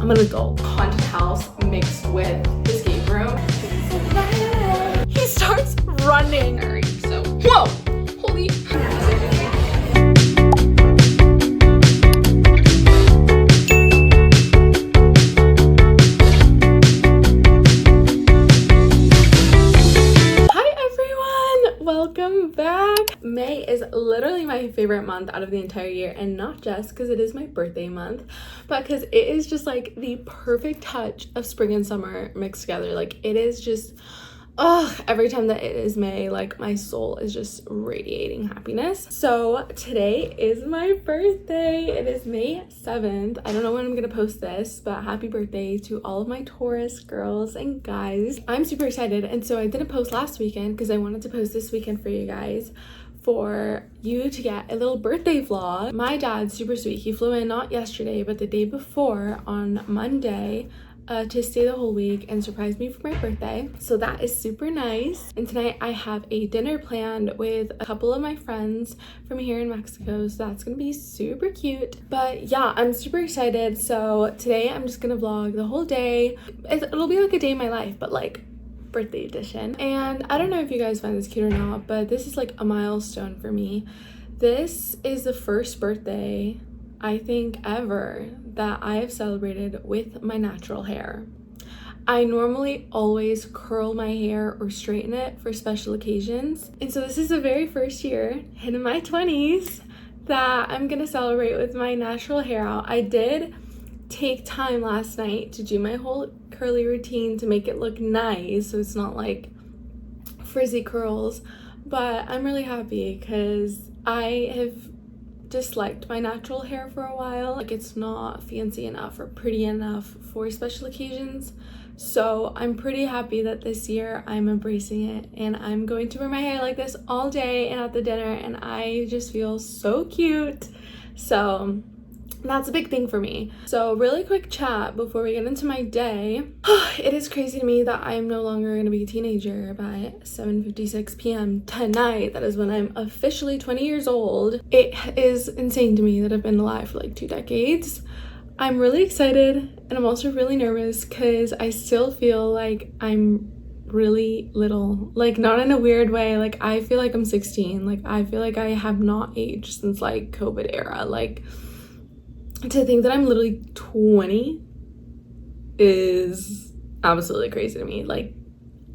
I'm an adult. Haunted house mixed with escape room. He starts running. Alright, so whoa! Holy. Welcome back. May is literally my favorite month out of the entire year, and not just because it is my birthday month, but because it is just like the perfect touch of spring and summer mixed together. Like, it is just, every time that it is May, like, my soul is just radiating happiness. So today is my birthday. It is May 7th. I don't know when I'm gonna post this, but happy birthday to all of my Taurus girls and guys. I'm super excited, and so I didn't post last weekend because I wanted to post this weekend for you guys, for you to get a little birthday vlog. My dad's super sweet. He flew in not yesterday, but the day before on Monday, to stay the whole week and surprise me for my birthday. So that is super nice. And tonight I have a dinner planned with a couple of my friends from here in Mexico, so that's gonna be super cute. But yeah, I'm super excited. So today I'm just gonna vlog the whole day. It'll be like a day in my life, but like birthday edition. And I don't know if you guys find this cute or not, but this is like a milestone for me. This is the first birthday, I think, ever that I have celebrated with my natural hair. I normally always curl my hair or straighten it for special occasions. And so this is the very first year in my 20s that I'm gonna celebrate with my natural hair out. I did take time last night to do my whole curly routine to make it look nice, so it's not like frizzy curls, but I'm really happy because I have disliked my natural hair for a while. Like, it's not fancy enough or pretty enough for special occasions. So I'm pretty happy that this year I'm embracing it, and I'm going to wear my hair like this all day and at the dinner, and I just feel so cute. So that's a big thing for me. So really quick chat before we get into my day. It is crazy to me that I am no longer going to be a teenager by 7:56 p.m. tonight. That is when I'm officially 20 years old. It is insane to me that I've been alive for like 2 decades. I'm really excited, and I'm also really nervous because I still feel like I'm really little. Like, not in a weird way. Like, I feel like I'm 16. Like, I feel like I have not aged since like COVID era. Like, to think that I'm literally 20 is absolutely crazy to me. Like,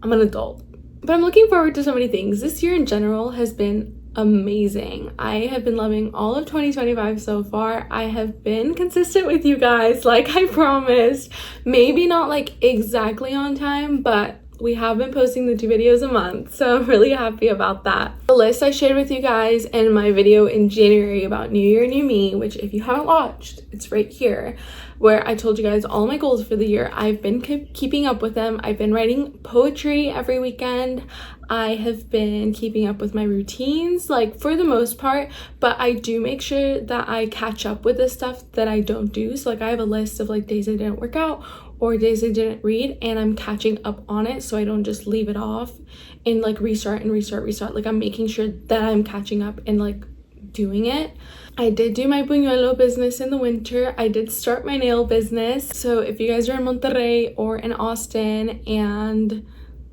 I'm an adult. But I'm looking forward to so many things. This year in general has been amazing. I have been loving all of 2025 so far. I have been consistent with you guys, like I promised. Maybe not like exactly on time, but we have been posting the 2 videos a month, so I'm really happy about that. The list I shared with you guys in my video in January about New Year, New Me, which if you haven't watched, it's right here, where I told you guys all my goals for the year. I've been keeping up with them. I've been writing poetry every weekend. I have been keeping up with my routines, like, for the most part, but I do make sure that I catch up with the stuff that I don't do. So like, I have a list of like days I didn't work out or days I didn't read, and I'm catching up on it so I don't just leave it off and like restart. Like, I'm making sure that I'm catching up and like doing it. I did do my buñuelo business in the winter. I did start my nail business. So if you guys are in Monterrey or in Austin and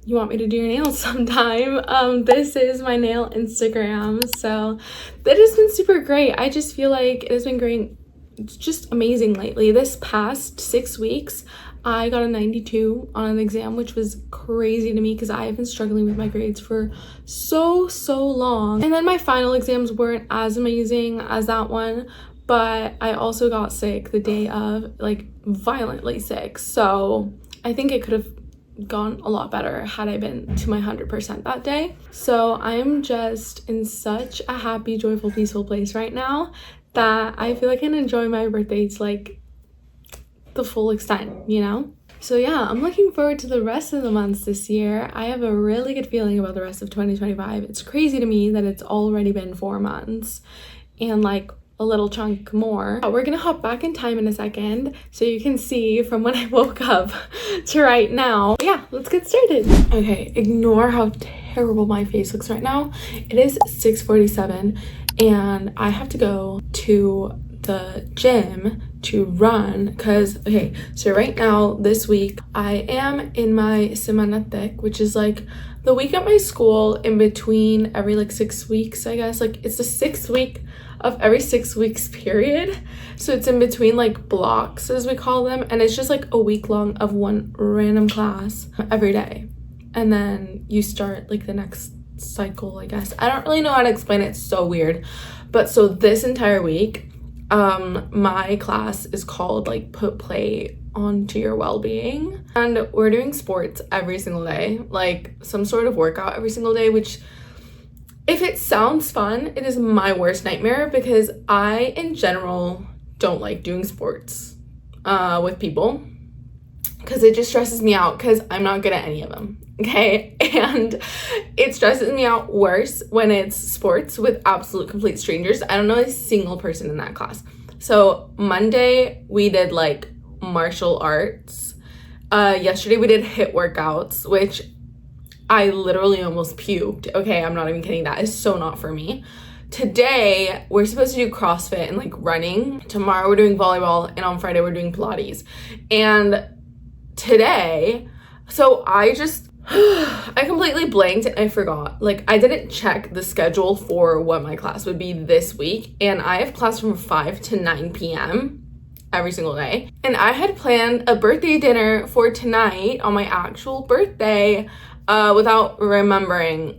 you want me to do your nails sometime, this is my nail Instagram. So that has been super great. I just feel like it has been great. It's just amazing lately. This past 6 weeks, I got a 92 on an exam, which was crazy to me because I have been struggling with my grades for so long. And then my final exams weren't as amazing as that one, but I also got sick the day of, like violently sick. So I think it could have gone a lot better had I been to my 100% that day. So I'm just in such a happy, joyful, peaceful place right now that I feel like I can enjoy my birthday to like the full extent, you know? So yeah, I'm looking forward to the rest of the months this year. I have a really good feeling about the rest of 2025. It's crazy to me that it's already been 4 months and like a little chunk more. We're gonna hop back in time in a second so you can see from when I woke up to right now. Yeah, let's get started. Okay, ignore how terrible my face looks right now. It is 6:47 and I have to go to the gym to run because, okay, so right now this week I am in my semana tech, which is like the week at my school in between every like 6 weeks, I guess. Like it's the 6th week of every 6 weeks period, so it's in between like blocks as we call them, and it's just like a week long of one random class every day, and then you start like the next cycle, I guess. I don't really know how to explain it, it's so weird. But so this entire week my class is called like put play onto your well-being, and we're doing sports every single day, like some sort of workout every single day, which if it sounds fun, it is my worst nightmare because I in general don't like doing sports with people because it just stresses me out because I'm not good at any of them, okay? And it stresses me out worse when it's sports with absolute complete strangers. I don't know a single person in that class. So Monday we did like martial arts. Yesterday we did HIIT workouts, which I literally almost puked. Okay, I'm not even kidding. That is so not for me. Today we're supposed to do CrossFit and like running. Tomorrow we're doing volleyball, and on Friday we're doing Pilates. And today, so I completely blanked and I forgot. Like I didn't check the schedule for what my class would be this week, and I have class from 5 to 9 p.m. every single day. And I had planned a birthday dinner for tonight on my actual birthday without realizing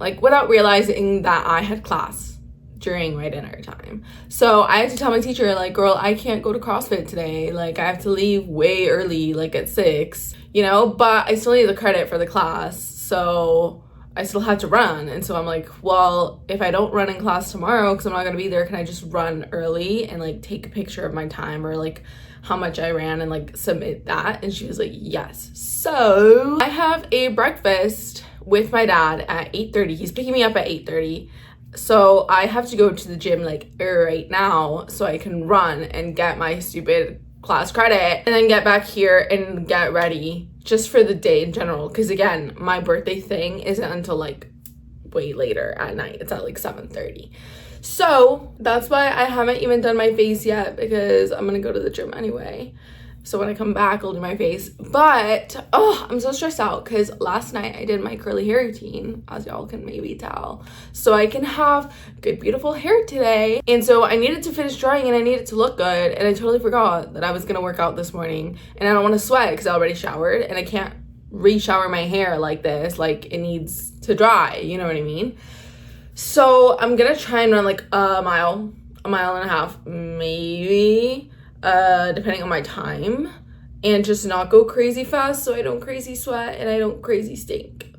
that I had class during my dinner time. So I had to tell my teacher, like, girl, I can't go to CrossFit today. Like I have to leave way early, like at 6, you know, but I still need the credit for the class. So I still had to run. And so I'm like, well, if I don't run in class tomorrow because I'm not going to be there, can I just run early and like take a picture of my time or like how much I ran and like submit that? And she was like, yes. So I have a breakfast with my dad at 8:30. He's picking me up at 8:30. So I have to go to the gym like right now so I can run and get my stupid class credit and then get back here and get ready just for the day in general. Because again, my birthday thing isn't until like way later at night. It's at like 7:30. So that's why I haven't even done my face yet, because I'm gonna go to the gym anyway. So when I come back, I'll do my face. But, oh, I'm so stressed out because last night I did my curly hair routine, as y'all can maybe tell. So I can have good, beautiful hair today. And so I needed to finish drying and I needed to look good. And I totally forgot that I was going to work out this morning. And I don't want to sweat because I already showered. And I can't re-shower my hair like this. Like, it needs to dry. You know what I mean? So I'm going to try and run like a mile and a half, maybe. Depending on my time, and just not go crazy fast so I don't crazy sweat and I don't crazy stink.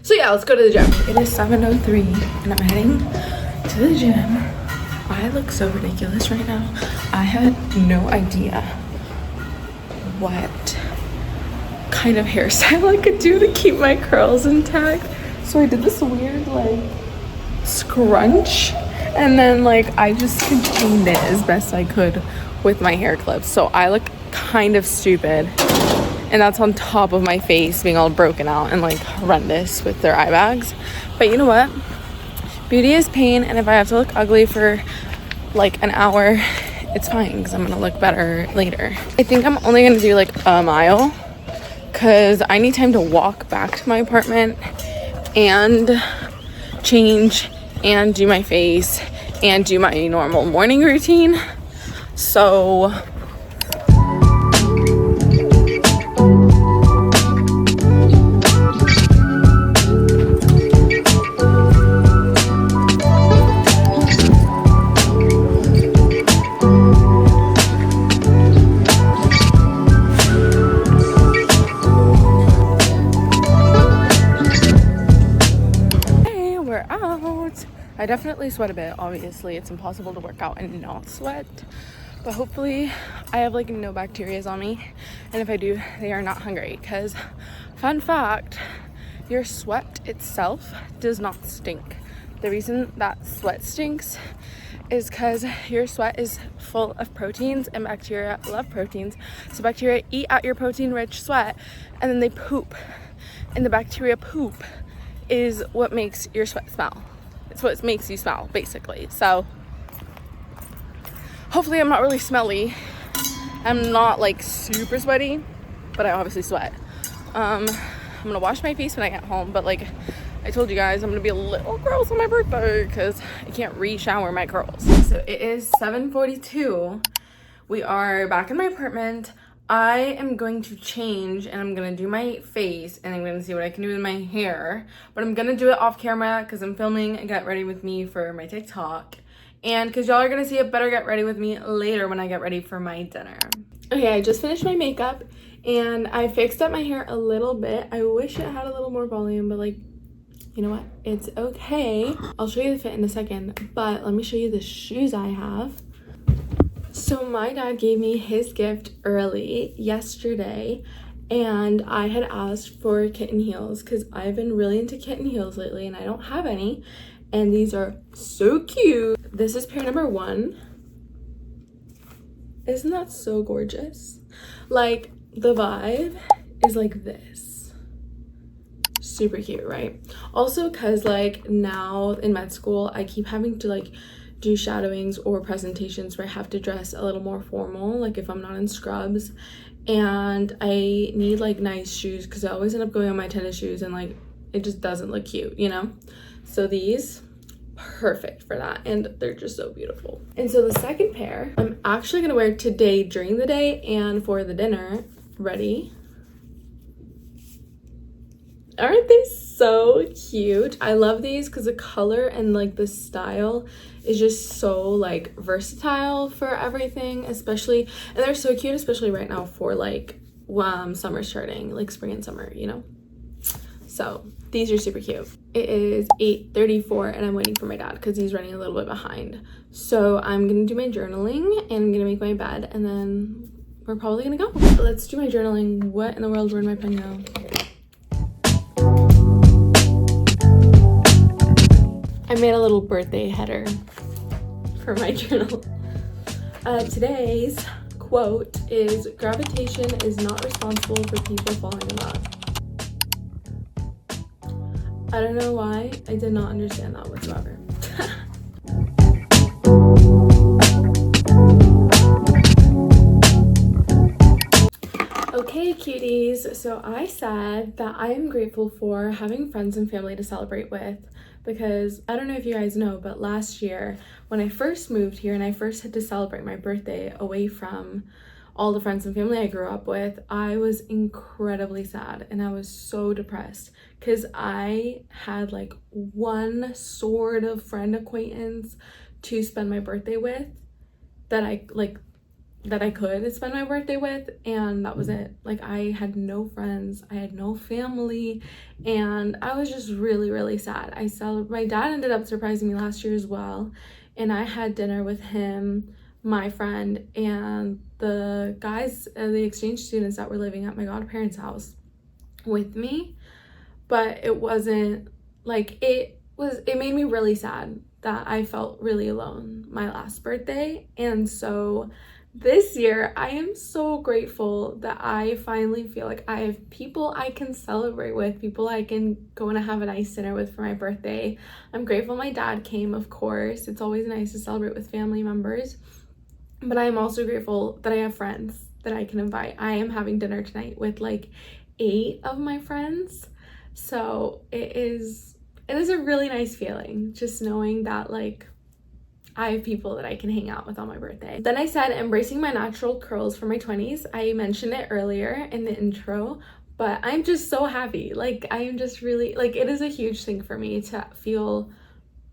So yeah, let's go to the gym. It is 7:03 and I'm heading to the gym. I look so ridiculous right now. I had no idea what kind of hairstyle I could do to keep my curls intact. So I did this weird like scrunch, and then like I just contained it as best I could with my hair clips. So I look kind of stupid, and that's on top of my face being all broken out and like horrendous with their eye bags. But you know what? Beauty is pain, and if I have to look ugly for like an hour, it's fine because I'm gonna look better later. I think I'm only gonna do like a mile because I need time to walk back to my apartment and change and do my face and do my normal morning routine. So I definitely sweat a bit. Obviously, it's impossible to work out and not sweat, but hopefully I have like no bacterias on me, and if I do, they are not hungry. Because fun fact, your sweat itself does not stink. The reason that sweat stinks is because your sweat is full of proteins, and bacteria love proteins. So bacteria eat out your protein-rich sweat and then they poop, and the bacteria poop is what makes your sweat smell. It's what makes you smell, basically. So Hopefully I'm not really smelly. I'm not like super sweaty, but I obviously sweat. I'm gonna wash my face when I get home, but like I told you guys, I'm gonna be a little gross on my birthday because I can't re-shower my curls. So it is 7:42. We are back in my apartment. I am going to change and I'm gonna do my face and I'm gonna see what I can do with my hair, but I'm gonna do it off camera because I'm filming a get ready with me for my TikTok, and because y'all are gonna see a better get ready with me later when I get ready for my dinner. Okay, I just finished my makeup and I fixed up my hair a little bit. I wish it had a little more volume, but like, you know what? It's okay. I'll show you the fit in a second, but let me show you the shoes I have. So my dad gave me his gift early yesterday, and I had asked for kitten heels because I've been really into kitten heels lately and I don't have any, and these are so cute. This is pair number 1. Isn't that so gorgeous? Like, the vibe is like this. Super cute, right? Also, because like now in med school I keep having to like do shadowings or presentations where I have to dress a little more formal, like if I'm not in scrubs, and I need like nice shoes because I always end up going on my tennis shoes and like it just doesn't look cute, you know? So these, perfect for that, and they're just so beautiful. And so the second pair I'm actually gonna wear today during the day and for the dinner. Ready? Aren't they so cute? I love these because the color and like the style is just so like versatile for everything, especially, and they're so cute especially right now for like summer starting, like spring and summer, you know? So these are super cute. It is 8:34 and I'm waiting for my dad because he's running a little bit behind. So I'm gonna do my journaling and I'm gonna make my bed and then we're probably gonna go. Let's do my journaling. What in the world? Where'd my pen go? I made a little birthday header for my journal. Today's quote is, "Gravitation is not responsible for people falling in love." I don't know why, I did not understand that whatsoever. Okay, cuties, so I said that I am grateful for having friends and family to celebrate with, because I don't know if you guys know, but last year when I first moved here and I first had to celebrate my birthday away from all the friends and family I grew up with, I was incredibly sad and I was so depressed because I had like one sort of friend acquaintance to spend my birthday with that I could spend my birthday with, and that was it. Like, I had no friends, I had no family, and I was just really, really sad. My dad ended up surprising me last year as well, and I had dinner with him, my friend, and the guys, the exchange students that were living at my godparents' house with me, but it wasn't like, it made me really sad that I felt really alone my last birthday. And so this year, I am so grateful that I finally feel like I have people I can celebrate with, people I can go and have a nice dinner with for my birthday. I'm grateful my dad came, of course. It's always nice to celebrate with family members. But I am also grateful that I have friends that I can invite. I am having dinner tonight with like 8 of my friends. So it is a really nice feeling just knowing that like I have people that I can hang out with on my birthday. Then I said embracing my natural curls for my 20s. I mentioned it earlier in the intro, but I'm just so happy. Like, I am just really, like, it is a huge thing for me to feel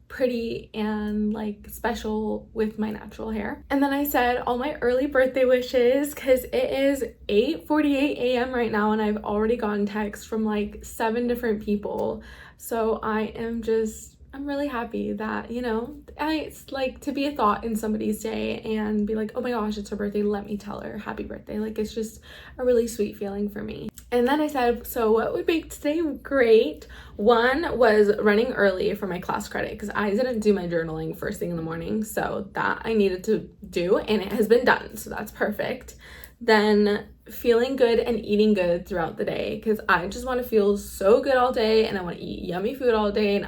pretty and like special with my natural hair. And then I said all my early birthday wishes because it is 8:48 a.m. right now and I've already gotten texts from like 7 different people. So I'm really happy that, you know, it's like to be a thought in somebody's day and be like, oh my gosh, it's her birthday, let me tell her happy birthday. Like, it's just a really sweet feeling for me. And then I said, so what would make today great? One was running early for my class credit because I didn't do my journaling first thing in the morning. So that I needed to do and it has been done. So that's perfect. Then feeling good and eating good throughout the day because I just want to feel so good all day and I want to eat yummy food all day, and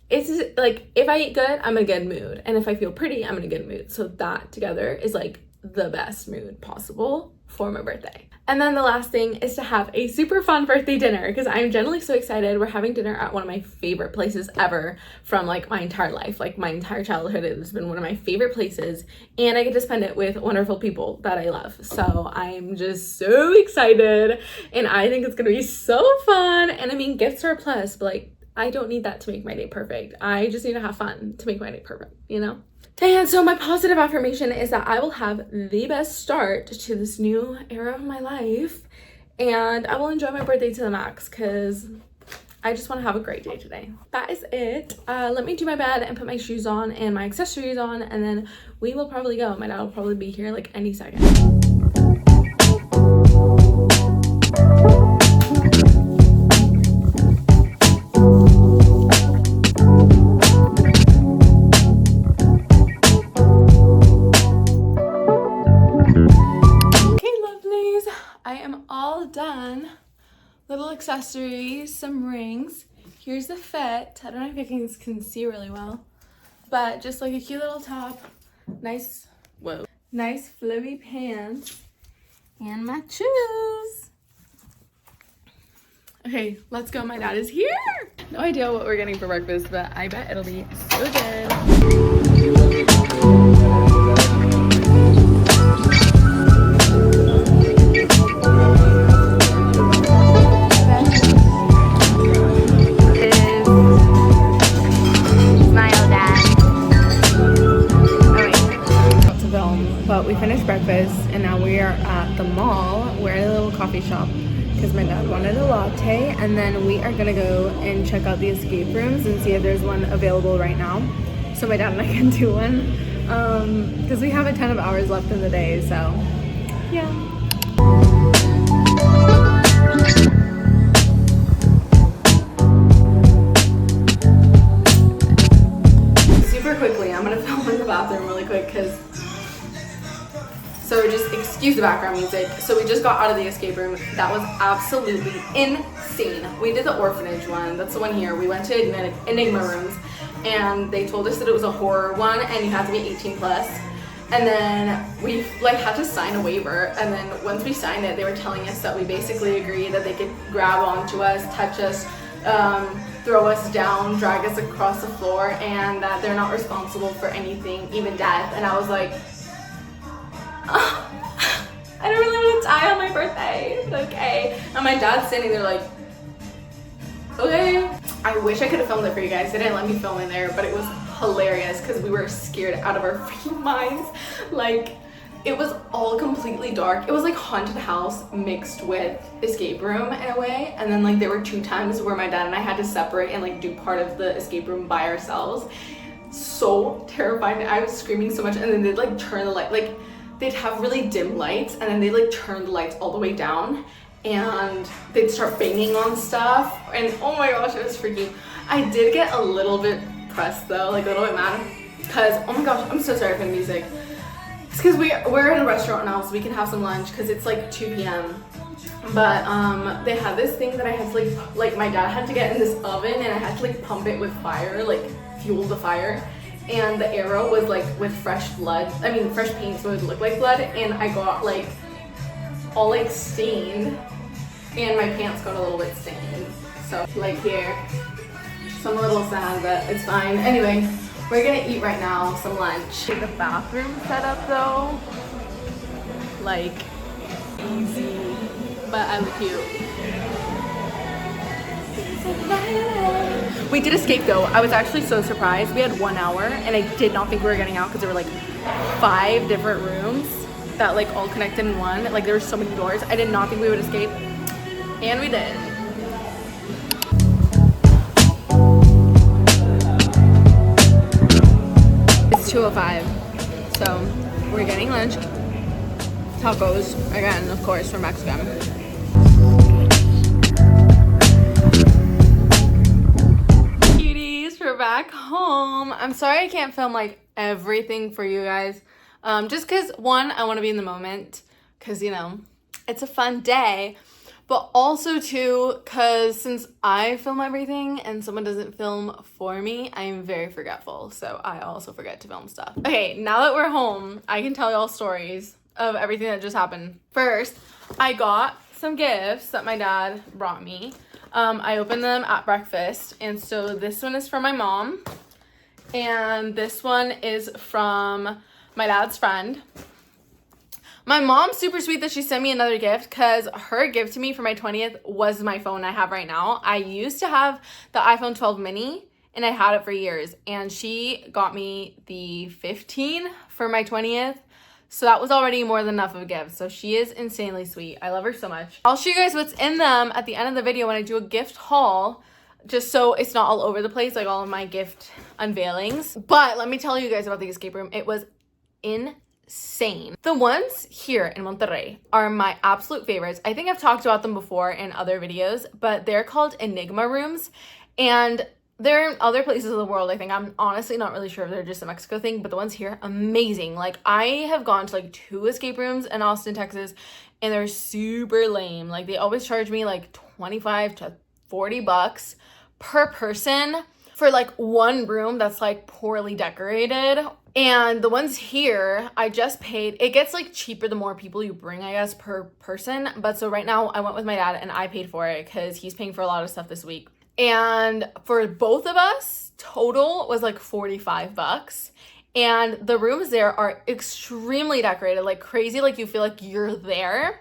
it's just, like, if I eat good, I'm in a good mood, and if I feel pretty, I'm in a good mood. So that together is like the best mood possible for my birthday. And then the last thing is to have a super fun birthday dinner, because I'm generally so excited. We're having dinner at one of my favorite places ever from like my entire life, like my entire childhood. It's been one of my favorite places, and I get to spend it with wonderful people that I love. So I'm just so excited, and I think it's gonna be so fun. And I mean, gifts are a plus, but like, I don't need that to make my day perfect. I just need to have fun to make my day perfect, you know? And so my positive affirmation is that I will have the best start to this new era of my life, and I will enjoy my birthday to the max, because I just want to have a great day today. That is it. Let me do my bed and put my shoes on and my accessories on, and then we will probably go. My dad will probably be here like any second. Done. Little accessories, some rings. Here's the fit. I don't know if you can see really well, but just like a cute little top, nice flowy pants, and my shoes. Okay, let's go. My dad is here. No idea what we're getting for breakfast, but I bet it'll be so good. But we finished breakfast, and now we are at the mall. We're at a little coffee shop because my dad wanted a latte, and then we are gonna go and check out the escape rooms and see if there's one available right now, so my dad and I can do one, because we have a ton of hours left in the day. So yeah. Super quickly, I'm gonna film in the bathroom really quick, because so just excuse the background music. So we just got out of the escape room. That was absolutely insane. We did the orphanage one. That's the one here. We went to Enigma rooms, and they told us that it was a horror one and you had to be 18 plus. And then we like had to sign a waiver. And then once we signed it, they were telling us that we basically agreed that they could grab onto us, touch us, throw us down, drag us across the floor, and that they're not responsible for anything, even death. And I was like, I don't really want to die on my birthday, but okay. And my dad's standing there like, okay. I wish I could have filmed it for you guys. They didn't let me film in there, but it was hilarious because we were scared out of our freaking minds. Like, it was all completely dark. It was like haunted house mixed with escape room in a way. And then like there were 2 times where my dad and I had to separate and like do part of the escape room by ourselves. So terrifying. I was screaming so much, and then they'd like turn the light, like they'd have really dim lights, and then they like turn the lights all the way down, and they'd start banging on stuff, and oh my gosh, it was freaky. I did get a little bit pressed though, like a little bit mad, because oh my gosh, I'm so sorry for the music. It's because we're in a restaurant now, so we can have some lunch because it's like 2 p.m. But they had this thing that I had to like my dad had to get in this oven, and I had to like pump it with fire, like fuel the fire. And the arrow was like with fresh paint, so it would look like blood, and I got like all like stained, and my pants got a little bit stained, so like here. So I'm a little sad, but it's fine. Anyway, we're gonna eat right now, some lunch. The bathroom setup though, like easy, but I look cute. We did escape though. I was actually so surprised. We had 1 hour, and I did not think we were getting out because there were like 5 different rooms that like all connected in one. Like there were so many doors. I did not think we would escape, and we did. It's 2:05, so we're getting lunch. Tacos again, of course, from Mexican. We're back home. I'm sorry I can't film like everything for you guys, just because one, I want to be in the moment, because you know it's a fun day, but also too, because since I film everything and someone doesn't film for me, I am very forgetful. So I also forget to film stuff. Okay, now that we're home, I can tell y'all stories of everything that just happened. First, I got some gifts that my dad brought me. I opened them at breakfast, and so this one is from my mom, and this one is from my dad's friend. My mom's super sweet that she sent me another gift, because her gift to me for my 20th was my phone I have right now. I used to have the iPhone 12 mini, and I had it for years, and she got me the 15 for my 20th. So that was already more than enough of a gift. So she is insanely sweet. I love her so much. I'll show you guys what's in them at the end of the video when I do a gift haul, just so it's not all over the place, like all of my gift unveilings. But let me tell you guys about the escape room. It was insane. The ones here in Monterrey are my absolute favorites. I think I've talked about them before in other videos, but they're called Enigma rooms, and they're in other places of the world. I think I'm honestly not really sure if they're just a Mexico thing, but the ones here, amazing. Like, I have gone to like 2 escape rooms in Austin, Texas, and they're super lame. Like, they always charge me like 25 to 40 bucks per person for like one room that's like poorly decorated. And the ones here, I just paid, it gets like cheaper the more people you bring, I guess, per person. But so right now I went with my dad and I paid for it because he's paying for a lot of stuff this week. And for both of us, total was like 45 bucks. And the rooms there are extremely decorated, like crazy, like you feel like you're there.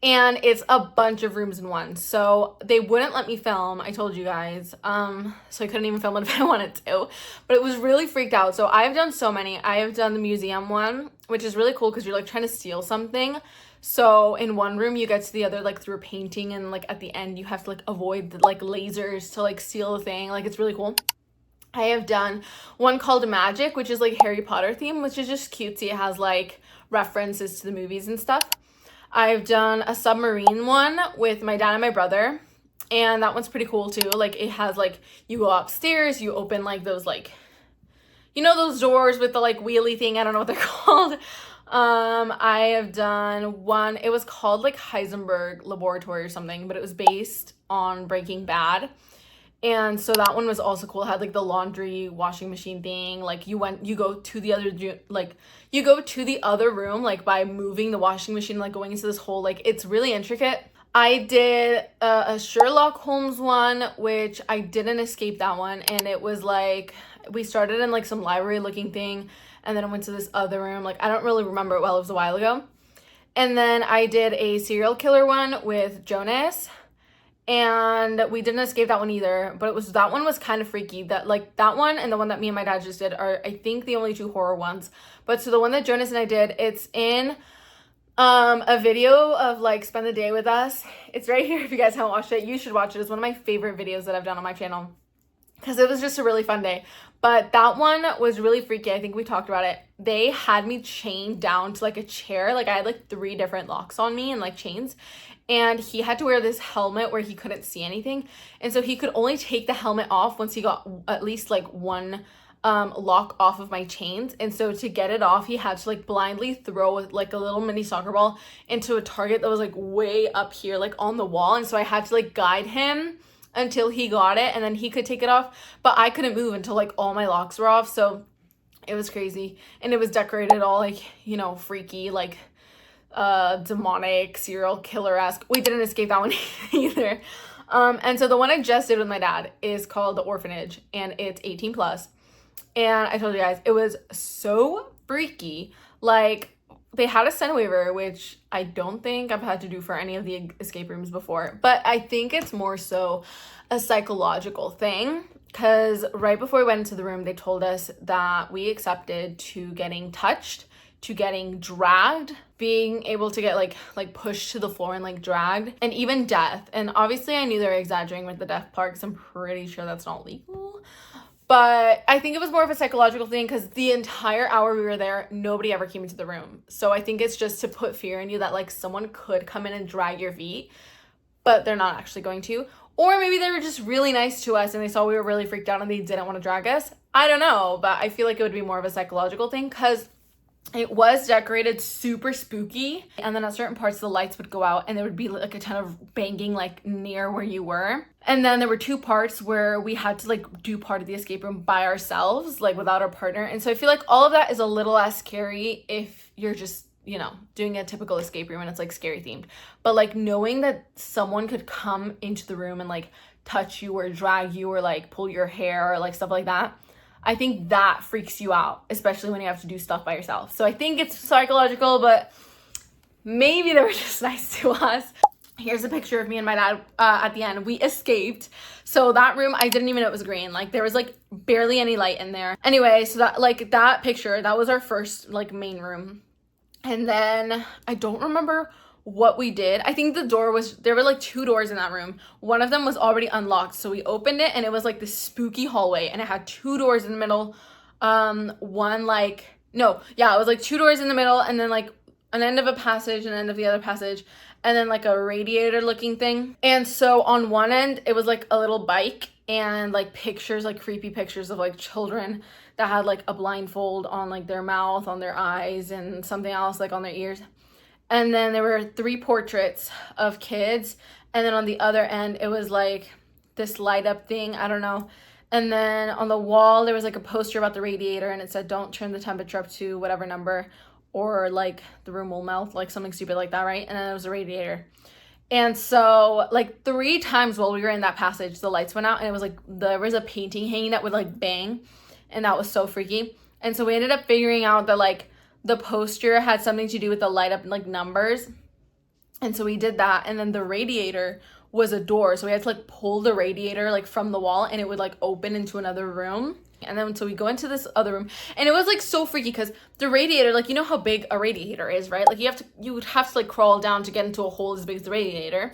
And it's a bunch of rooms in one. So they wouldn't let me film, I told you guys. So I couldn't even film it if I wanted to. But it was really freaked out. So I've done so many. I have done the museum one, which is really cool because you're like trying to steal something. So in one room you get to the other like through a painting, and like at the end you have to like avoid the like lasers to like steal the thing. Like, it's really cool. I have done one called Magic, which is like Harry Potter theme, which is just cutesy. It has like references to the movies and stuff. I've done a submarine one with my dad and my brother, and that one's pretty cool too. Like, it has like, you go upstairs, you open like those like, you know, those doors with the like wheelie thing, I don't know what they're called. I have done one, it was called like Heisenberg Laboratory or something, but it was based on Breaking Bad. And so that one was also cool. It had like the laundry washing machine thing. Like, you go to the other room, like by moving the washing machine, like going into this whole, like, it's really intricate. I did a Sherlock Holmes one, which I didn't escape that one. And it was like, we started in like some library looking thing, and then I went to this other room. Like, I don't really remember it well, it was a while ago. And then I did a serial killer one with Jonas, and we didn't escape that one either, but that one was kind of freaky. That one and the one that me and my dad just did are, I think, the only 2 horror ones. But so the one that Jonas and I did, it's in a video of like Spend the Day with Us. It's right here. If you guys haven't watched it, you should watch it. It's one of my favorite videos that I've done on my channel because it was just a really fun day. But that one was really freaky. I think we talked about it. They had me chained down to like a chair. Like, I had like 3 different locks on me and like chains. And he had to wear this helmet where he couldn't see anything. And so he could only take the helmet off once he got at least like one lock off of my chains. And so to get it off, he had to like blindly throw like a little mini soccer ball into a target that was like way up here, like on the wall. And so I had to like guide him until he got it, and then he could take it off. But I couldn't move until like all my locks were off. So it was crazy. And it was decorated all like, you know, freaky, like demonic serial killer-esque. We didn't escape that one either. And so the one I just did with my dad is called The Orphanage, and it's 18 plus. And I told you guys, it was so freaky. Like, they had a scent waiver, which I don't think I've had to do for any of the escape rooms before, but I think it's more so a psychological thing, because right before we went into the room, they told us that we accepted to getting touched, to getting dragged, being able to get like pushed to the floor and like dragged, and even death. And obviously I knew they were exaggerating with the death part, because I'm pretty sure that's not legal. But I think it was more of a psychological thing, because the entire hour we were there, nobody ever came into the room. So I think it's just to put fear in you that like someone could come in and drag your feet, but they're not actually going to. Or maybe they were just really nice to us and they saw we were really freaked out and they didn't want to drag us. I don't know, but I feel like it would be more of a psychological thing, because It was decorated super spooky, and then at certain parts the lights would go out and there would be like a ton of banging like near where you were. And then there were 2 parts where we had to like do part of the escape room by ourselves, like without our partner. And so I feel like all of that is a little less scary if you're just, you know, doing a typical escape room and it's like scary themed. But like knowing that someone could come into the room and like touch you or drag you or like pull your hair or like stuff like that, I think that freaks you out, especially when you have to do stuff by yourself. So I think it's psychological, but maybe they were just nice to us. Here's a picture of me and my dad at the end. We escaped. So that room, I didn't even know it was green. Like there was like barely any light in there. Anyway, so that picture, that was our first like main room. And then I don't remember what we did. I think there were like 2 doors in that room. One of them was already unlocked. So we opened it and it was like this spooky hallway and it had 2 doors in the middle. It was like 2 doors in the middle and then like an end of a passage and an end of the other passage and then like a radiator looking thing. And so on one end, it was like a little bike and like pictures, like creepy pictures of like children that had like a blindfold on like their mouth, on their eyes and something else like on their ears. And then there were 3 portraits of kids. And then on the other end, it was like this light up thing. I don't know. And then on the wall, there was like a poster about the radiator and it said, don't turn the temperature up to whatever number or like the room will melt, like something stupid like that, right? And then there was a radiator. And so like 3 times while we were in that passage, the lights went out and it was like, there was a painting hanging that would like bang. And that was so freaky. And so we ended up figuring out that like the poster had something to do with the light up like numbers. And so we did that. And then the radiator was a door. So we had to like pull the radiator like from the wall and it would like open into another room. And then so we go into this other room and it was like so freaky because the radiator, like, you know how big a radiator is, right? Like you would have to like crawl down to get into a hole as big as the radiator.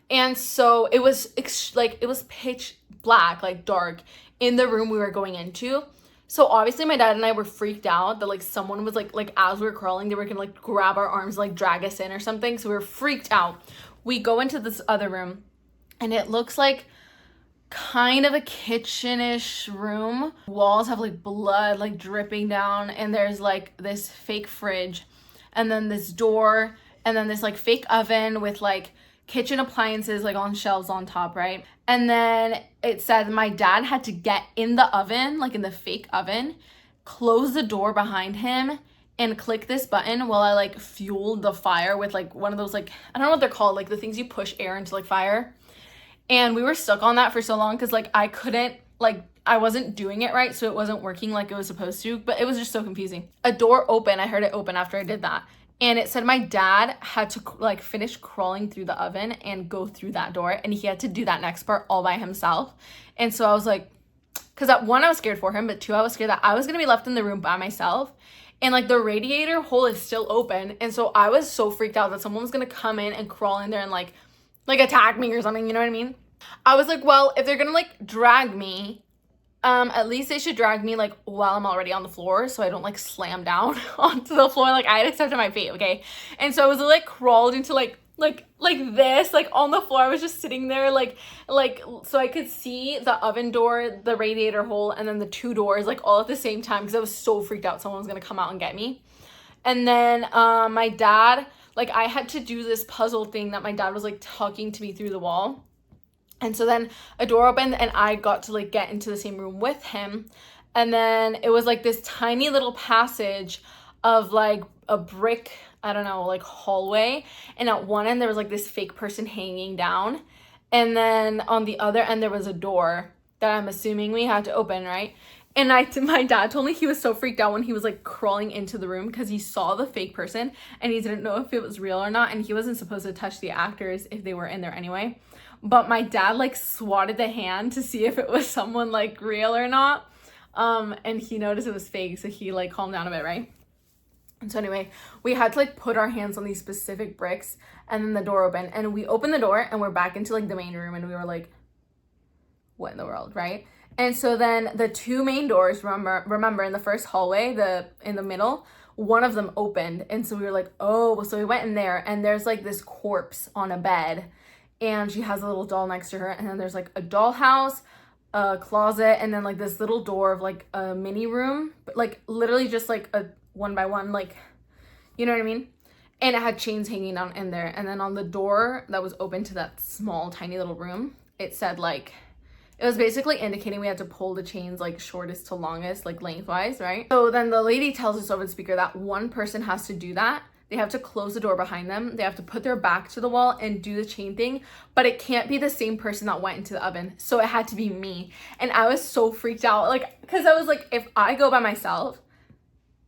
And so it was it was pitch black, like dark in the room we were going into. So obviously my dad and I were freaked out that like someone was like as we were crawling, they were gonna like grab our arms, like drag us in or something. So we were freaked out. We go into this other room and it looks like kind of a kitchen-ish room. Walls have like blood like dripping down and there's like this fake fridge and then this door and then this like fake oven with like kitchen appliances like on shelves on top, right? And then it said my dad had to get in the oven, like in the fake oven, close the door behind him and click this button while I like fueled the fire with like one of those like, I don't know what they're called, like the things you push air into like fire. And we were stuck on that for so long because like I wasn't doing it right, so it wasn't working like it was supposed to, but it was just so confusing. A door opened, I heard it open after I did that. And it said my dad had to like finish crawling through the oven and go through that door. And he had to do that next part all by himself. And so I was like, because one, I was scared for him, but 2, I was scared that I was going to be left in the room by myself. And like the radiator hole is still open. And so I was so freaked out that someone was going to come in and crawl in there and like attack me or something. You know what I mean? I was like, well, if they're going to like drag me, at least they should drag me like while I'm already on the floor so I don't like slam down onto the floor. Like I had accepted my fate, okay? And so I was like crawled into like this, like on the floor. I was just sitting there like so I could see the oven door, the radiator hole, and then the 2 doors like all at the same time because I was so freaked out someone was gonna come out and get me. And then my dad, like I had to do this puzzle thing that my dad was like talking to me through the wall. And so then a door opened and I got to like get into the same room with him. And then it was like this tiny little passage of like a brick, I don't know, like hallway. And at one end there was like this fake person hanging down. And then on the other end there was a door that I'm assuming we had to open, right? And my dad told me he was so freaked out when he was like crawling into the room because he saw the fake person and he didn't know if it was real or not. And he wasn't supposed to touch the actors if they were in there anyway. But my dad like swatted the hand to see if it was someone like real or not. And he noticed it was fake. So he like calmed down a bit, right? And so anyway, we had to like put our hands on these specific bricks and then the door opened. And we opened the door and we're back into like the main room and we were like, what in the world, right? And so then the 2 main doors, remember in the first hallway, in the middle, one of them opened. And so we were like, oh, so we went in there and there's like this corpse on a bed and she has a little doll next to her. And then there's like a dollhouse, a closet, and then like this little door of like a mini room, but like literally just like a one by one, like, you know what I mean? And it had chains hanging down in there. And then on the door that was open to that small, tiny little room, it said like, it was basically indicating we had to pull the chains like shortest to longest, like lengthwise, right? So then the lady tells us over the speaker that one person has to do that. They have to close the door behind them. They have to put their back to the wall and do the chain thing, but it can't be the same person that went into the oven. So it had to be me. And I was so freaked out, like, because I was like, if I go by myself,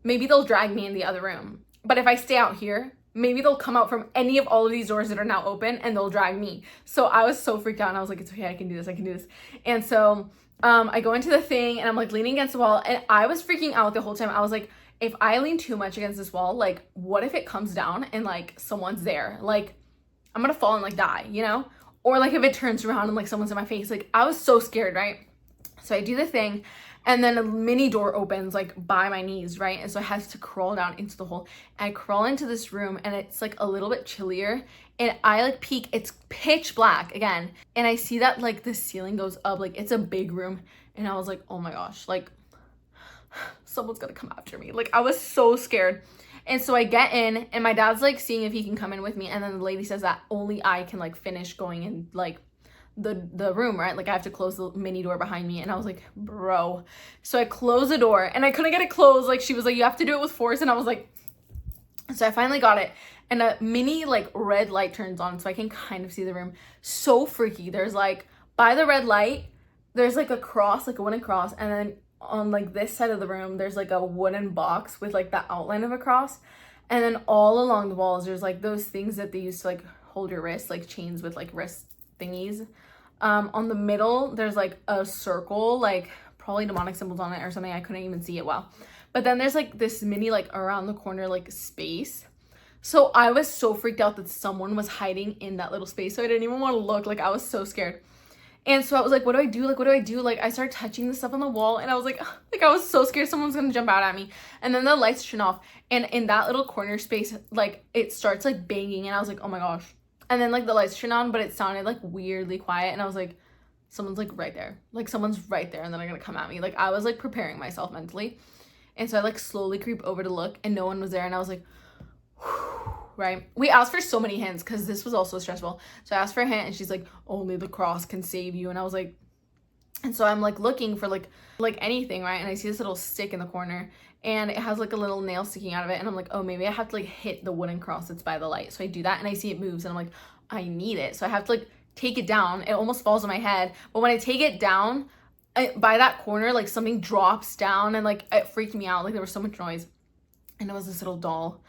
maybe they'll drag me in the other room. But if I stay out here, maybe they'll come out from any of all of these doors that are now open and they'll drag me. So I was so freaked out and I was like, it's okay, I can do this, I can do this. And so I go into the thing and I'm like leaning against the wall and I was freaking out the whole time. I was like, if I lean too much against this wall, like what if it comes down and like someone's there? Like I'm gonna fall and like die, you know? Or like if it turns around and like someone's in my face. Like I was so scared, right? So I do the thing and then a mini door opens like by my knees, right? And so I have to crawl down into the hole. And I crawl into this room and it's like a little bit chillier. And I like peek, it's pitch black again. And I see that like the ceiling goes up, like it's a big room. And I was like, oh my gosh, like someone's gonna come after me. Like I was so scared. And so I get in and my dad's like seeing if he can come in with me. And then the lady says that only I can like finish going in like the room, right? Like I have to close the mini door behind me. And I was like, bro. So I close the door and I couldn't get it closed. Like she was like, you have to do it with force. And I was like, so I finally got it. And a mini like red light turns on so I can kind of see the room. So freaky. There's like by the red light, there's like a cross, like a wooden cross. And then on like this side of the room, there's like a wooden box with like the outline of a cross. And then all along the walls, there's like those things that they use to like hold your wrist, like chains with like wrist thingies. On the middle, there's like a circle, like probably demonic symbols on it or something. I couldn't even see it well. But then there's like this mini like around the corner like space. So I was so freaked out that someone was hiding in that little space. So I didn't even want to look. Like I was so scared. And so I was like, what do I do? Like, what do I do? Like I started touching the stuff on the wall and I was like I was so scared someone's gonna jump out at me. And then the lights turn off and in that little corner space, like it starts like banging and I was like, oh my gosh. And then like the lights turn on, but it sounded like weirdly quiet. And I was like, someone's like right there. Like someone's right there and then they're gonna come at me. Like I was like preparing myself mentally. And so I like slowly creep over to look and no one was there. And I was like, whew, right? We asked for so many hints because this was also stressful. So I asked for a hint and she's like, only the cross can save you. And I was like, and so I'm like looking for like anything, right? And I see this little stick in the corner and it has like a little nail sticking out of it. And I'm like, oh, maybe I have to like hit the wooden cross that's by the light. So I do that and I see it moves and I'm like, I need it. So I have to like take it down. It almost falls on my head. But when I take it down, by that corner, like something drops down and like it freaked me out. Like there was so much noise. And it was this little doll.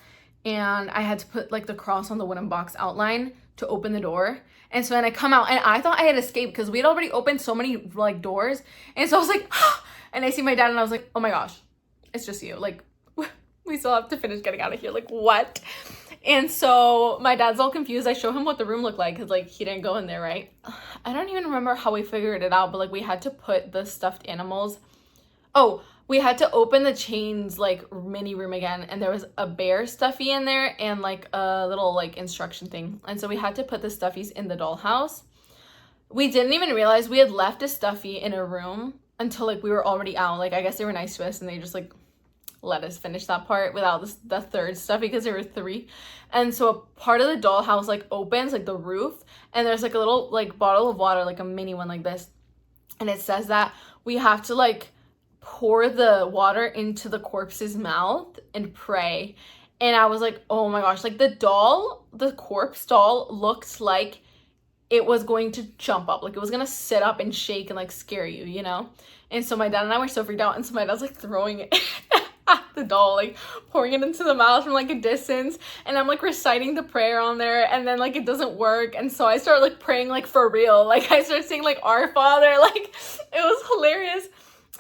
And I had to put like the cross on the wooden box outline to open the door. And so then I come out and I thought I had escaped because we had already opened so many like doors. And so I was like, and I see my dad and I was like, oh my gosh, it's just you. Like we still have to finish getting out of here. Like what? And so my dad's all confused. I show him what the room looked like because like he didn't go in there, right? I don't even remember how we figured it out, but like we had to put the stuffed animals. Oh, we had to open the chains like mini room again and there was a bear stuffy in there and like a little like instruction thing. And so we had to put the stuffies in the dollhouse. We didn't even realize we had left a stuffy in a room until like we were already out. Like I guess they were nice to us and they just like let us finish that part without the third stuffy because there were 3. And so a part of the dollhouse like opens like the roof and there's like a little like bottle of water, like a mini one like this. And it says that we have to like pour the water into the corpse's mouth and pray. And I was like, oh my gosh, like the corpse doll looked like it was going to jump up, like it was gonna sit up and shake and like scare you, you know? And so my dad and I were so freaked out and so my dad's like throwing it at the doll, like pouring it into the mouth from like a distance, and I'm like reciting the prayer on there and then like it doesn't work. And so I start like praying like for real, like I start saying like Our Father, like it was hilarious.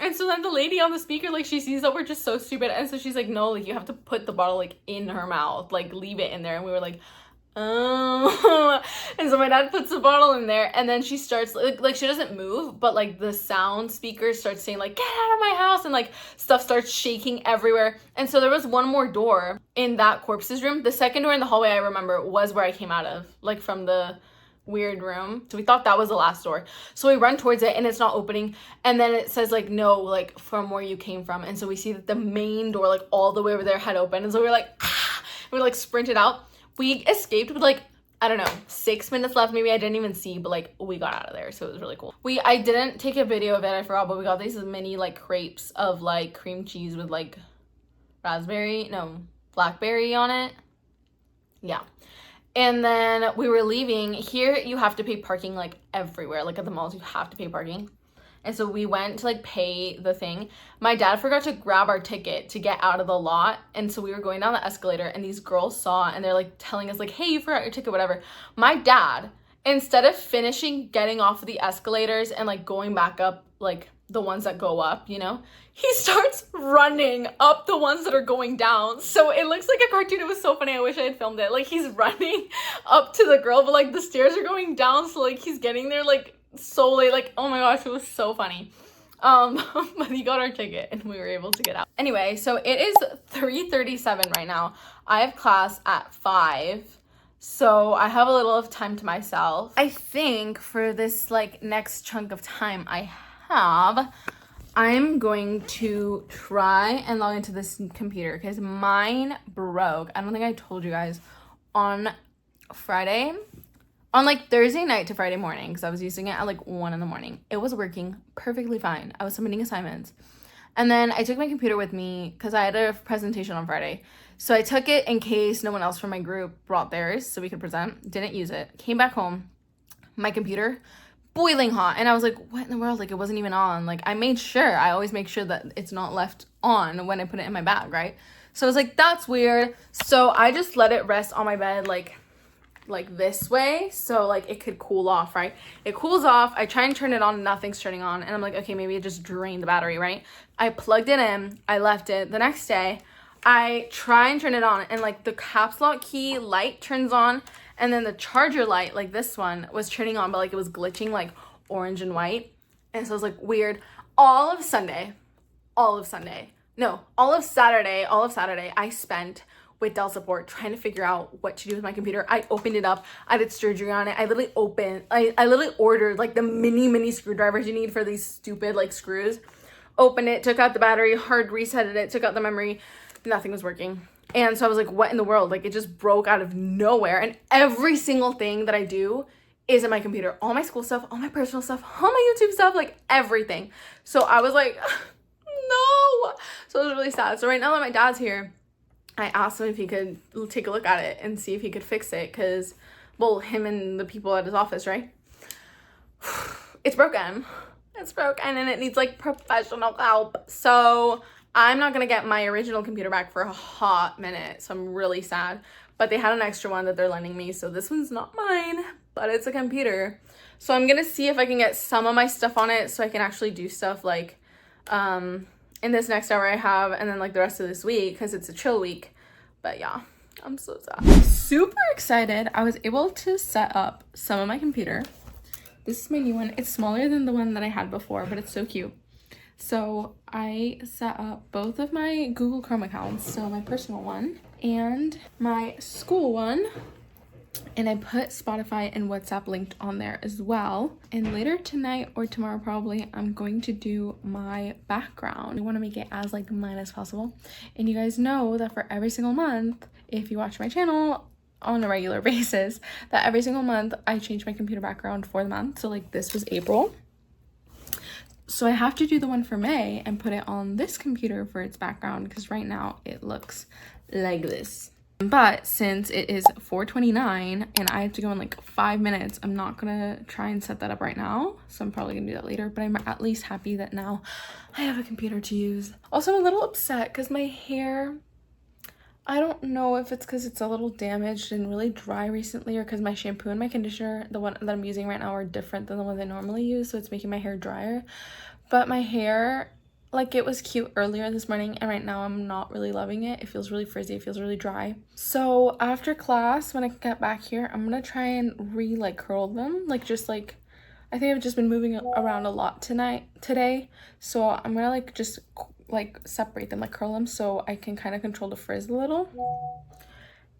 And so then the lady on the speaker, like she sees that we're just so stupid and so she's like, no, like you have to put the bottle like in her mouth, like leave it in there. And we were like, oh. And so my dad puts the bottle in there and then she starts like she doesn't move, but like the sound speaker starts saying like, get out of my house, and like stuff starts shaking everywhere. And so there was one more door in that corpse's room. The second door in the hallway I remember was where I came out of, like from the weird room. So we thought that was the last door. So we run towards it and it's not opening. And then it says like, no, like from where you came from. And so we see that the main door, like all the way over there, had opened. And so we were like, ah! We like sprinted out. We escaped with like, I don't know, 6 minutes left. Maybe I didn't even see, but like we got out of there. So it was really cool. I didn't take a video of it, I forgot, but we got these mini like crepes of like cream cheese with like blackberry on it. Yeah. And then we were leaving. Here you have to pay parking like everywhere. Like at the malls, you have to pay parking. And so we went to like pay the thing. My dad forgot to grab our ticket to get out of the lot. And so we were going down the escalator and these girls saw and they're like telling us like, hey, you forgot your ticket, whatever. My dad, instead of finishing getting off of the escalators and like going back up, like the ones that go up, you know, he starts running up the ones that are going down. So it looks like a cartoon. It was so funny. I wish I had filmed it. Like he's running up to the girl, but like the stairs are going down. So like he's getting there like so late. Like, oh my gosh, it was so funny. But he got our ticket and we were able to get out. Anyway, so it is 3:37 right now. I have class at 5. So I have a little of time to myself. I think for this like next chunk of time I'm going to try and log into this computer because mine broke. I don't think I told you guys on Friday, on like Thursday night to Friday morning, because I was using it at like 1 in the morning. It was working perfectly fine. I was submitting assignments. And then I took my computer with me because I had a presentation on Friday. So I took it in case no one else from my group brought theirs so we could present. Didn't use it. Came back home. My computer boiling hot, and I was like, what in the world? Like it wasn't even on. Like I made sure, I always make sure that it's not left on when I put it in my bag, right? So I was like, that's weird. So I just let it rest on my bed like this way, so like it could cool off, right? It cools off. I try and turn it on, nothing's turning on, and I'm like, okay, maybe it just drained the battery, right? I plugged it in, I left it. The next day I try and turn it on, and like the caps lock key light turns on, and then the charger light, like this one, was turning on, but like it was glitching like orange and white. And so I was like, weird. All of Saturday, I spent with Dell support trying to figure out what to do with my computer. I opened it up. I did surgery on it. I literally ordered like the mini screwdrivers you need for these stupid like screws. Opened it, took out the battery, hard resetted it, took out the memory. Nothing was working. And so I was like, what in the world? Like it just broke out of nowhere. And every single thing that I do is in my computer. All my school stuff, all my personal stuff, all my YouTube stuff, like everything. So I was like, no. So it was really sad. So right now that my dad's here, I asked him if he could take a look at it and see if he could fix it. Cause, well, him and the people at his office, right? It's broken. It's broken and it needs like professional help. So I'm not gonna get my original computer back for a hot minute, so I'm really sad. But they had an extra one that they're lending me, so this one's not mine, but it's a computer. So I'm gonna see if I can get some of my stuff on it so I can actually do stuff like in this next hour I have, and then like the rest of this week, because it's a chill week. But yeah, I'm so sad. Super excited. I was able to set up some of my computer. This is my new one. It's smaller than the one that I had before, but it's so cute. So I set up both of my Google Chrome accounts, so my personal one and my school one, and I put Spotify and WhatsApp linked on there as well. And later tonight or tomorrow probably, I'm going to do my background. I want to make it as like mine as possible. And you guys know that for every single month, if you watch my channel on a regular basis, that every single month I change my computer background for the month. So like this was April. So I have to do the one for May and put it on this computer for its background because right now it looks like this. But since it is 4:29 and I have to go in like 5 minutes, I'm not gonna try and set that up right now. So I'm probably gonna do that later, but I'm at least happy that now I have a computer to use. Also, I'm a little upset because my hair, I don't know if it's because it's a little damaged and really dry recently or because my shampoo and my conditioner, the one that I'm using right now, are different than the ones I normally use, so it's making my hair drier. But my hair, like it was cute earlier this morning and right now I'm not really loving it. It feels really frizzy, it feels really dry. So after class, when I get back here, I'm gonna try and curl them. I think I've just been moving around a lot today. So I'm gonna separate them, curl them so I can kind of control the frizz a little.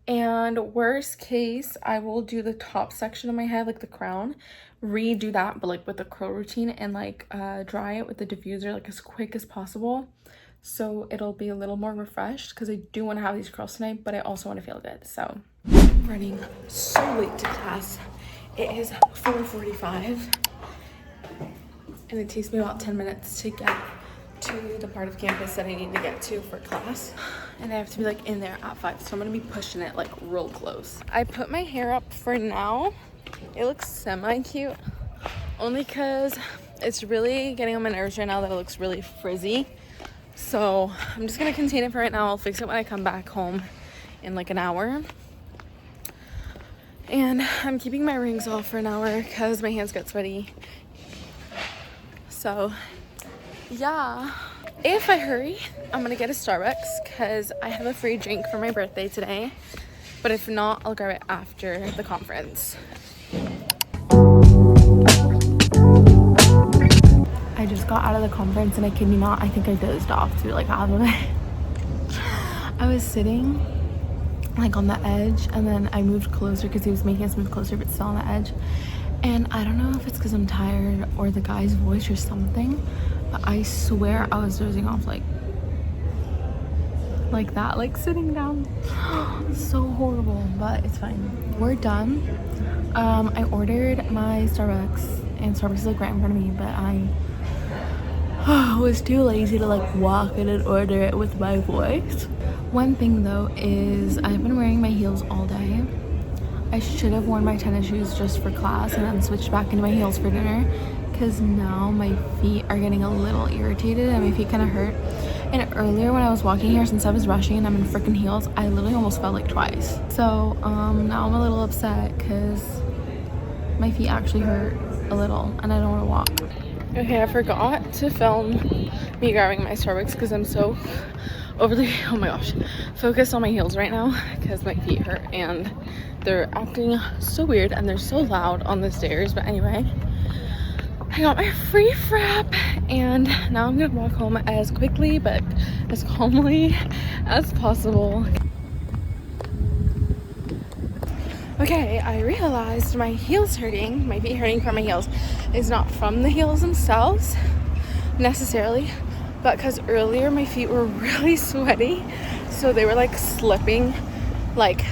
And worst case, I will do the top section of my head, like the crown, redo that, but like with the curl routine, and like dry it with the diffuser like as quick as possible, so it'll be a little more refreshed, because I do want to have these curls tonight, but I also want to feel good. So I'm running so late to class. It is 4:45 and it takes me about 10 minutes to get to the part of campus that I need to get to for class, and I have to be like in there at 5, so I'm gonna be pushing it like real close. I put my hair up for now. It looks semi-cute, only because it's really getting on my nerves right now that it looks really frizzy, so I'm just gonna contain it for right now. I'll fix it when I come back home in like an hour. And I'm keeping my rings off for an hour because my hands get sweaty. So yeah, if I hurry, I'm gonna get a Starbucks because I have a free drink for my birthday today. But if not, I'll grab it after the conference. I just got out of the conference and I kid you not, I think I dozed off through like half of it. I was sitting like on the edge, and then I moved closer because he was making us move closer, but still on the edge. And I don't know if it's because I'm tired or the guy's voice or something, but I swear I was dozing off like that, like sitting down. So horrible, but it's fine. We're done. I ordered my Starbucks, and Starbucks is like right in front of me, but I was too lazy to like walk in and order it with my voice. One thing though is I've been wearing my heels all day. I should have worn my tennis shoes just for class and then switched back into my heels for dinner, because now my feet are getting a little irritated and my feet kind of hurt. And earlier when I was walking here, since I was rushing and I'm in freaking heels, I literally almost fell like twice. So now I'm a little upset because my feet actually hurt a little and I don't want to walk. Okay, I forgot to film me grabbing my Starbucks because I'm so overly, oh my gosh, focused on my heels right now because my feet hurt and they're acting so weird and they're so loud on the stairs. But anyway, I got my free frap and now I'm gonna walk home as quickly but as calmly as possible. Okay, I realized my heels hurting, my feet hurting from my heels is not from the heels themselves necessarily, but because earlier my feet were really sweaty, so they were like slipping like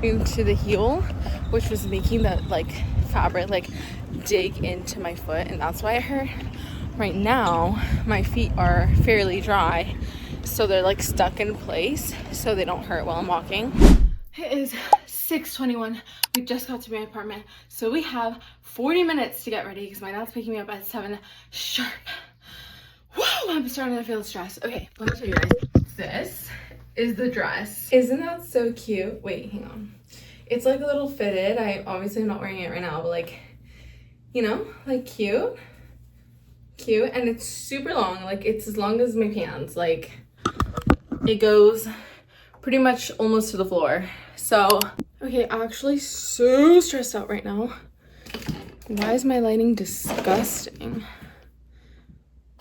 into the heel, which was making that like fabric like dig into my foot, and that's why it hurt. Right now my feet are fairly dry, so they're like stuck in place so they don't hurt while I'm walking. It is 6:21. We just got to my apartment, so we have 40 minutes to get ready because my dad's picking me up at 7 sharp. Whoa, I'm starting to feel stressed. Okay, let me show you guys. This is the dress. Isn't that so cute? Wait, hang on. It's like a little fitted. I obviously am not wearing it right now, but like, you know, like cute. Cute, and it's super long. Like it's as long as my pants. Like it goes pretty much almost to the floor. So, okay, actually so stressed out right now. Why is my lighting disgusting?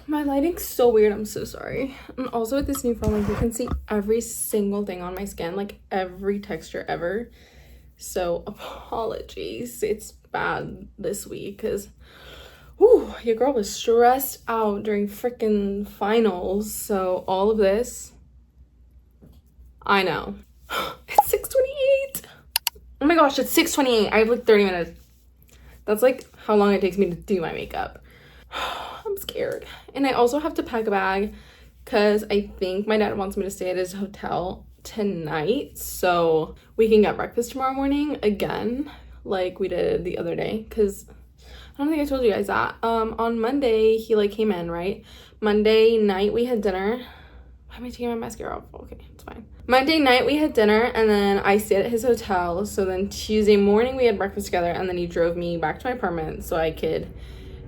My lighting's so weird, I'm so sorry. And also with this new phone, like you can see every single thing on my skin, like every texture ever. So apologies, it's bad this week because your girl was stressed out during freaking finals. So all of this, I know. It's 6:28. Oh my gosh, it's 6:28. I have like 30 minutes. That's like how long it takes me to do my makeup. I'm scared. And I also have to pack a bag because I think my dad wants me to stay at his hotel tonight so we can get breakfast tomorrow morning again like we did the other day, because I don't think I told you guys that. On Monday he like came in, right? Monday night we had dinner. Why am I taking my mascara off? Okay, it's fine. Monday night we had dinner and then I stayed at his hotel. So then Tuesday morning we had breakfast together and then he drove me back to my apartment so I could,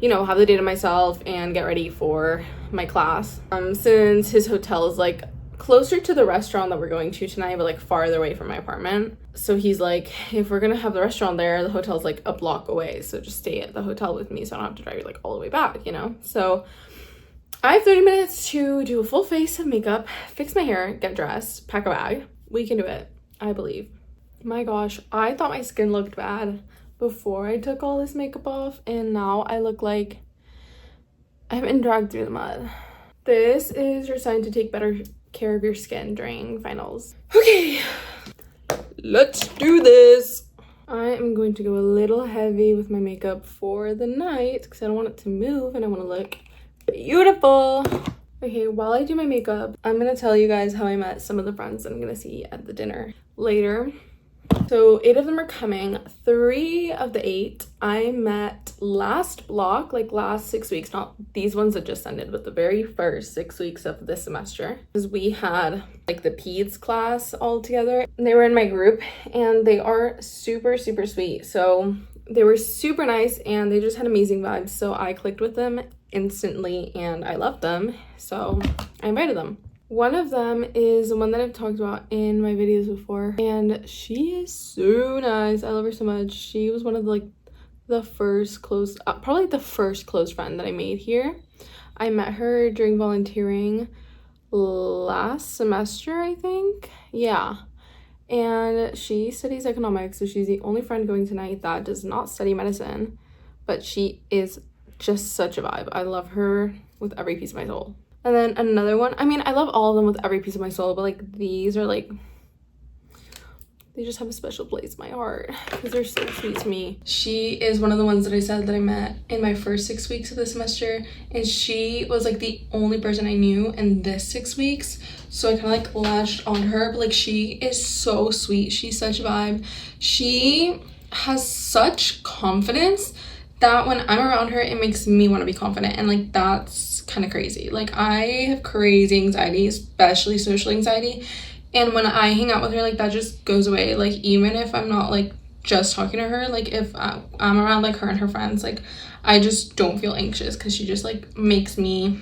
you know, have the day to myself and get ready for my class. Since his hotel is like closer to the restaurant that we're going to tonight, but like farther away from my apartment. So he's like, if we're gonna have the restaurant there, the hotel's like a block away. So just stay at the hotel with me so I don't have to drive you like all the way back, you know? So I have 30 minutes to do a full face of makeup, fix my hair, get dressed, pack a bag. We can do it, I believe. My gosh, I thought my skin looked bad before I took all this makeup off, and now I look like I've been dragged through the mud. This is your sign to take better care of your skin during finals. Okay, let's do this. I am going to go a little heavy with my makeup for the night because I don't want it to move and I want to look beautiful. Okay, while I do my makeup, I'm gonna tell you guys how I met some of the friends that I'm gonna see at the dinner later. So 8 of them are coming. 3 of the 8 I met last block, like last 6 weeks, not these ones that just ended, but the very first 6 weeks of this semester. Because we had like the peds class all together. They were in my group and they are super, super sweet. So they were super nice and they just had amazing vibes. So I clicked with them instantly and I loved them. So I invited them. One of them is the one that I've talked about in my videos before, and she is so nice. I love her so much. She was one of the first close, probably the first close friend that I made here. I met her during volunteering last semester, I think. Yeah. And she studies economics, so she's the only friend going tonight that does not study medicine, but she is just such a vibe. I love her with every piece of my soul. And then another one, I mean, I love all of them with every piece of my soul, but like these are like, they just have a special place in my heart because they're so sweet to me. She is one of the ones that I said that I met in my first 6 weeks of the semester, and she was like the only person I knew in this 6 weeks. So I kind of like latched on her, but like she is so sweet. She's such a vibe. She has such confidence that when I'm around her, it makes me want to be confident, and like that's kind of crazy. Like I have crazy anxiety, especially social anxiety, and when I hang out with her, like that just goes away. Like even if I'm not like just talking to her, like if I'm around like her and her friends, like I just don't feel anxious because she just like makes me,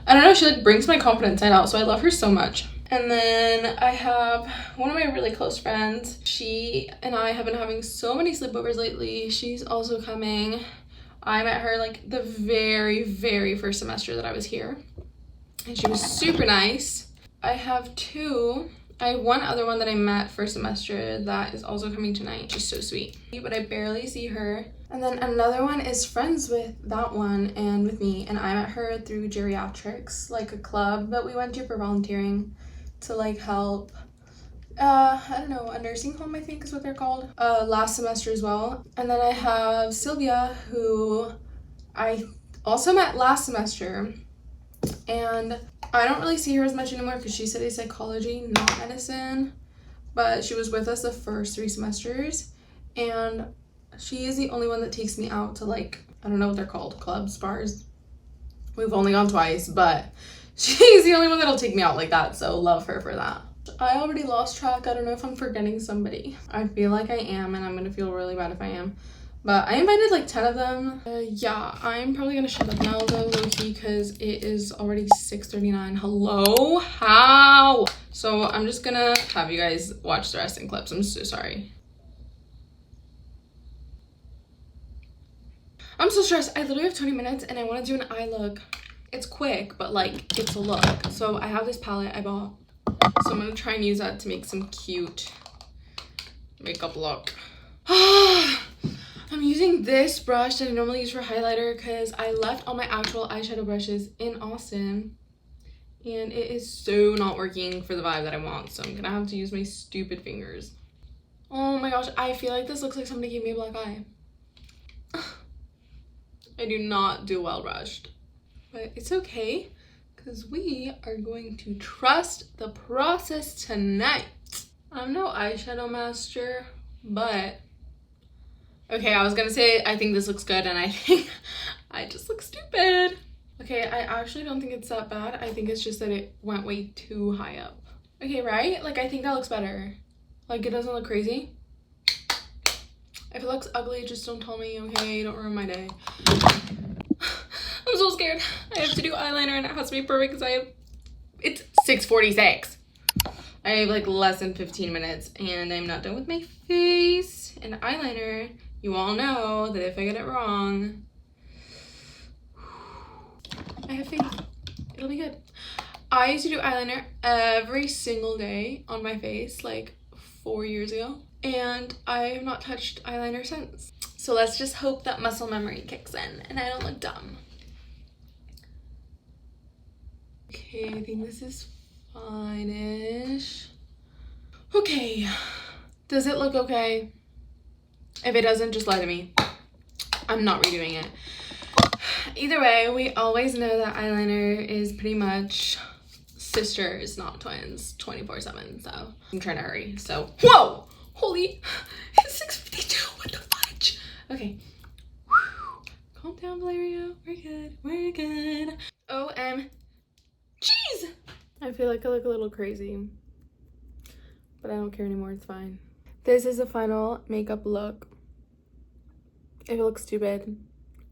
I don't know, she like brings my confidence out. So I love her so much. And then I have one of my really close friends. She and I have been having so many sleepovers lately. She's also coming. I met her like the very, very first semester that I was here, and she was super nice. I have one other one that I met first semester that is also coming tonight. She's so sweet, but I barely see her. And then another one is friends with that one and with me, and I met her through geriatrics, like a club that we went to for volunteering to like help I don't know, a nursing home I think is what they're called, last semester as well. And then I have Sylvia, who I also met last semester, and I don't really see her as much anymore because she studies psychology, not medicine, but she was with us the first 3 semesters, and she is the only one that takes me out to like, I don't know what they're called, clubs, bars. We've only gone twice, but she's the only one that'll take me out like that, so love her for that. I already lost track. I don't know if I'm forgetting somebody. I feel like I am, and I'm gonna feel really bad if I am. But I invited like 10 of them. Yeah, I'm probably gonna shut up now though, low-key, because it is already 6:39. Hello? How? So I'm just gonna have you guys watch the rest in clips. I'm so sorry. I'm so stressed. I literally have 20 minutes and I want to do an eye look. It's quick, but like it's a look. So I have this palette I bought. So I'm gonna try and use that to make some cute makeup look. I'm using this brush that I normally use for highlighter because I left all my actual eyeshadow brushes in Austin, and it is so not working for the vibe that I want. So I'm gonna have to use my stupid fingers. Oh my gosh, I feel like this looks like somebody gave me a black eye. I do not do well brushed, but it's okay because we are going to trust the process tonight. I'm no eyeshadow master, but okay, I was gonna say I think this looks good, and I think I just look stupid. Okay, I actually don't think it's that bad. I think it's just that it went way too high up. Okay, right? Like I think that looks better. Like it doesn't look crazy. If it looks ugly, just don't tell me, okay? Don't ruin my day. I'm so scared. I have to do eyeliner and it has to be perfect because it's 6:46. I have like less than 15 minutes and I'm not done with my face and eyeliner. You all know that if I get it wrong, I have faith. It'll be good. I used to do eyeliner every single day on my face like 4 years ago. and I have not touched eyeliner since. So let's just hope that muscle memory kicks in and I don't look dumb. Okay, I think this is fine-ish. Okay, does it look okay? If it doesn't, just lie to me. I'm not redoing it. Either way, we always know that eyeliner is pretty much sisters, not twins, 24/7. So I'm trying to hurry. So whoa, holy, it's 6:52. What the fudge? Okay, calm down, Valeria. We're good. We're good. Jeez. I feel like I look a little crazy, but I don't care anymore. It's fine. This is the final makeup look. If it looks stupid,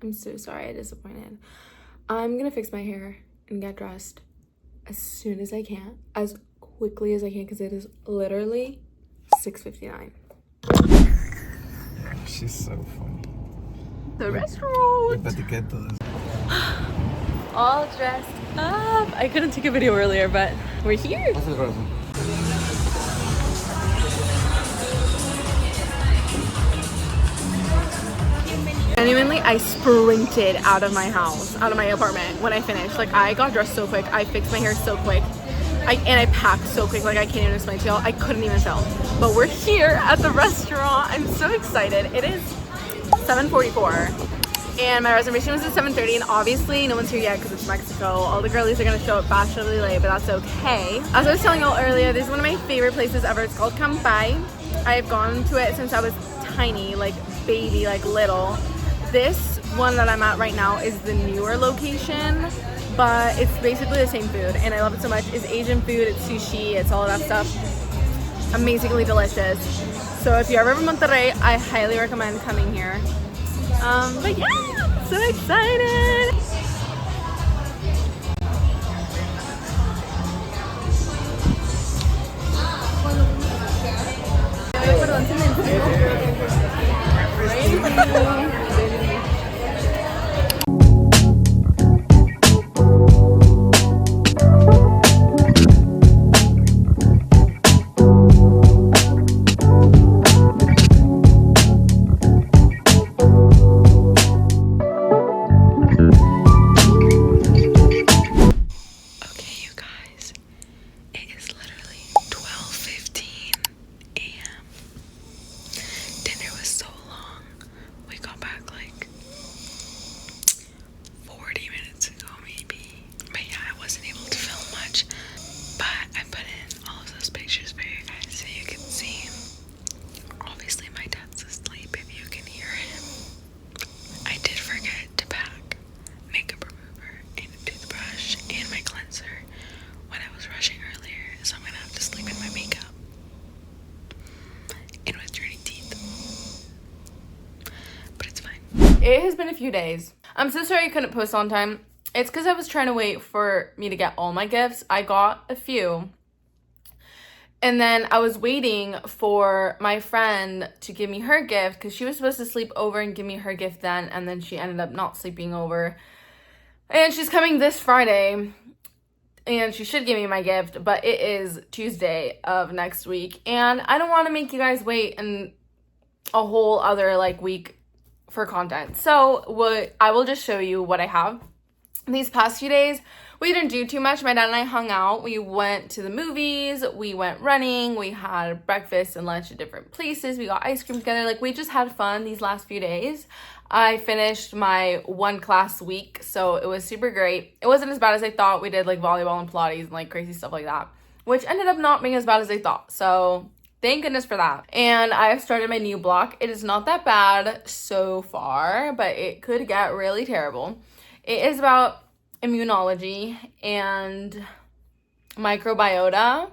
I'm so sorry. I disappointed. I'm gonna fix my hair and get dressed as soon as I can, as quickly as I can, because it is literally 6:59. She's so funny. The restaurant. We better get those. All dressed up. I couldn't take a video earlier, but we're here. Genuinely, I sprinted out of my house, out of my apartment when I finished. Like, I got dressed so quick. I fixed my hair so quick. And I packed so quick. Like, I can't even explain to y'all. I couldn't even film. But we're here at the restaurant. I'm so excited. It is 7:44. And my reservation was at 7:30. And obviously, no one's here yet because it's Mexico. All the girlies are going to show up fashionably late, but that's okay. As I was telling y'all earlier, this is one of my favorite places ever. It's called Campai. I've gone to it since I was tiny, like baby, like little. This one that I'm at right now is the newer location, but it's basically the same food and I love it so much. It's Asian food, it's sushi, it's all of that stuff. Amazingly delicious. So if you're ever in Monterrey, I highly recommend coming here. But yeah, so excited! It has been a few days. I'm so sorry I couldn't post on time. It's because I was trying to wait for me to get all my gifts. I got a few. And then I was waiting for my friend to give me her gift because she was supposed to sleep over and give me her gift then. And then she ended up not sleeping over. And she's coming this Friday. And she should give me my gift. But it is Tuesday of next week. And I don't want to make you guys wait and a whole other like week for content. So I will just show you what I have. These past few days, we didn't do too much. My dad and I hung out. We went to the movies. We went running. We had breakfast and lunch at different places. We got ice cream together. Like, we just had fun these last few days. I finished my one class week, so it was super great. It wasn't as bad as I thought. We did like volleyball and Pilates and like crazy stuff like that, which ended up not being as bad as I thought. So thank goodness for that. And I have started my new block. It is not that bad so far, but it could get really terrible. It is about immunology and microbiota,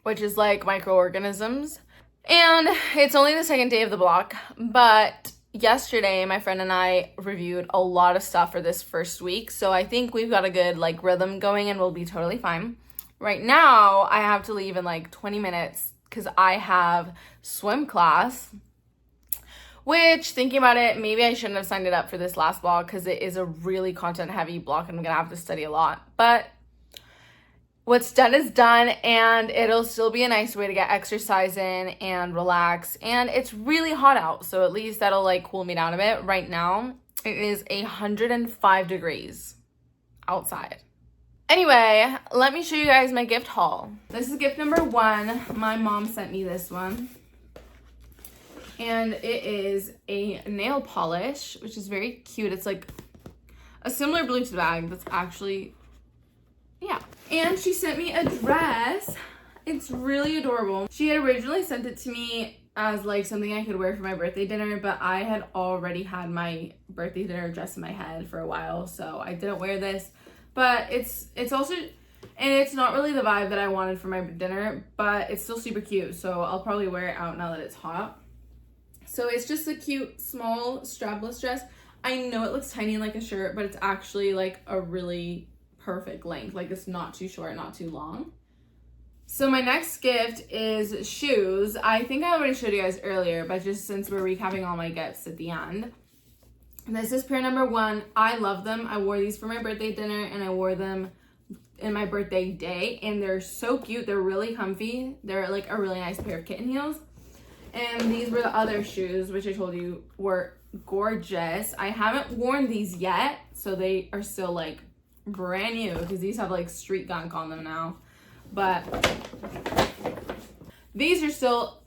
which is like microorganisms. And it's only the second day of the block, but yesterday my friend and I reviewed a lot of stuff for this first week. So I think we've got a good like rhythm going and we'll be totally fine. Right now, I have to leave in like 20 minutes because I have swim class, which, thinking about it, maybe I shouldn't have signed it up for this last blog because it is a really content-heavy blog and I'm going to have to study a lot. But what's done is done, and it'll still be a nice way to get exercise in and relax. And it's really hot out, so at least that'll like cool me down a bit. Right now, it is 105 degrees outside. Anyway, let me show you guys my gift haul. This is gift number 1. My mom sent me this one. And it is a nail polish, which is very cute. It's like a similar Bluetooth bag that's actually, yeah. And she sent me a dress. It's really adorable. She had originally sent it to me as like something I could wear for my birthday dinner, but I had already had my birthday dinner dress in my head for a while, so I didn't wear this. But it's also, and it's not really the vibe that I wanted for my dinner, but it's still super cute, so I'll probably wear it out now that it's hot. So it's just a cute, small, strapless dress. I know it looks tiny like a shirt, but it's actually like a really perfect length. Like it's not too short, not too long. So my next gift is shoes. I think I already showed you guys earlier, but just since we're recapping all my gifts at the end. This is pair number 1. I love them. I wore these for my birthday dinner, and I wore them in my birthday day, and they're so cute. They're really comfy. They're like a really nice pair of kitten heels. And these were the other shoes, which I told you were gorgeous. I haven't worn these yet, so they are still like brand new because these have like street gunk on them now. But these are still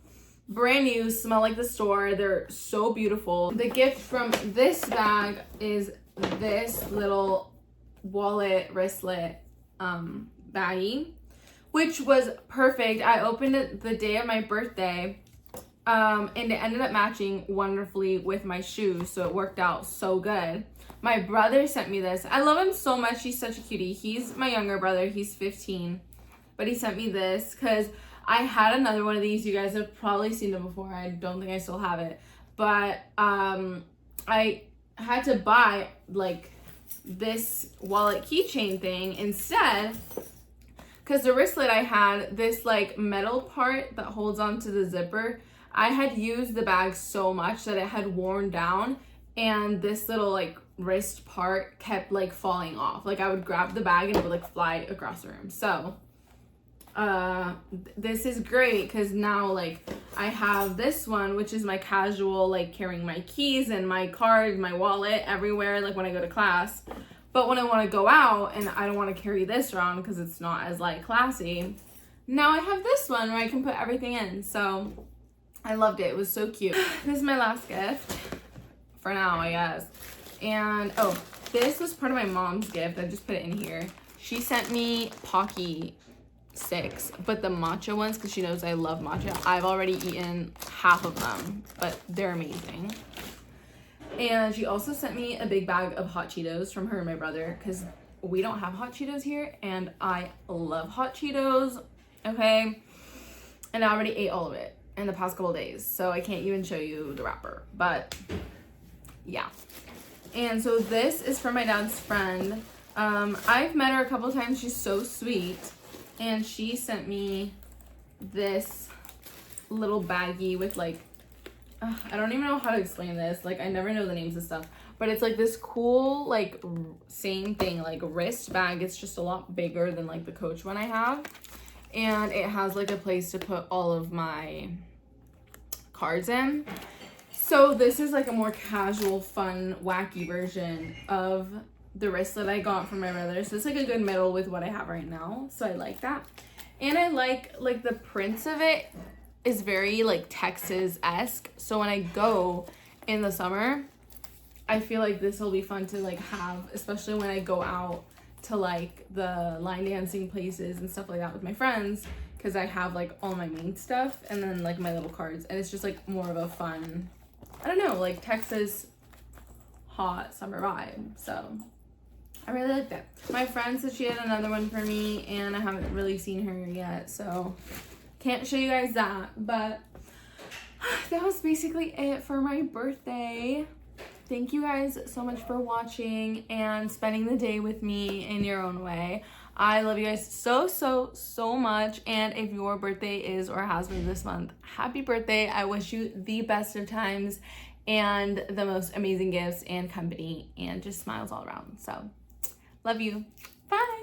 brand new, smell like the store. They're so beautiful. The gift from this bag is this little wallet wristlet baggie, which was perfect. I opened it the day of my birthday, and it ended up matching wonderfully with my shoes, so it worked out so good. My brother sent me this. I love him so much. He's such a cutie. He's my younger brother. He's 15, but he sent me this because I had another one of these. You guys have probably seen them before. I don't think I still have it, but I had to buy like this wallet keychain thing instead, because the wristlet I had, this like metal part that holds onto the zipper, I had used the bag so much that it had worn down, and this little like wrist part kept like falling off. Like I would grab the bag and it would like fly across the room. So this is great because now like I have this one, which is my casual, like carrying my keys and my card, my wallet everywhere, like when I go to class. But when I want to go out and I don't want to carry this around because it's not as like classy, now I have this one where I can put everything in. So I loved it. It was so cute. This is my last gift for now, I guess. And oh, this was part of my mom's gift. I just put it in here. She sent me Pocky sticks, but the matcha ones, because she knows I love matcha. I've already eaten half of them, but they're amazing. And she also sent me a big bag of hot Cheetos from her and my brother, because we don't have hot Cheetos here, and I love hot Cheetos, okay? And I already ate all of it in the past couple days, so I can't even show you the wrapper, but yeah. And so this is from my dad's friend. I've met her a couple times. She's so sweet. And she sent me this little baggie with like, I don't even know how to explain this. Like, I never know the names of stuff. But it's like this cool, like, same thing, like wrist bag. It's just a lot bigger than like the Coach one I have. And it has like a place to put all of my cards in. So this is like a more casual, fun, wacky version of the wristlet I got from my brother. So it's like a good middle with what I have right now. So I like that. And I like the prints of it is very like Texas-esque. So when I go in the summer, I feel like this will be fun to like have, especially when I go out to like the line dancing places and stuff like that with my friends, because I have like all my main stuff and then like my little cards, and it's just like more of a fun, I don't know, like Texas hot summer vibe. So I really like that. My friend said she had another one for me, and I haven't really seen her yet, so can't show you guys that. But that was basically it for my birthday. Thank you guys so much for watching and spending the day with me in your own way. I love you guys so much. And if your birthday is or has been this month, happy birthday. I wish you the best of times and the most amazing gifts and company and just smiles all around. So love you. Bye.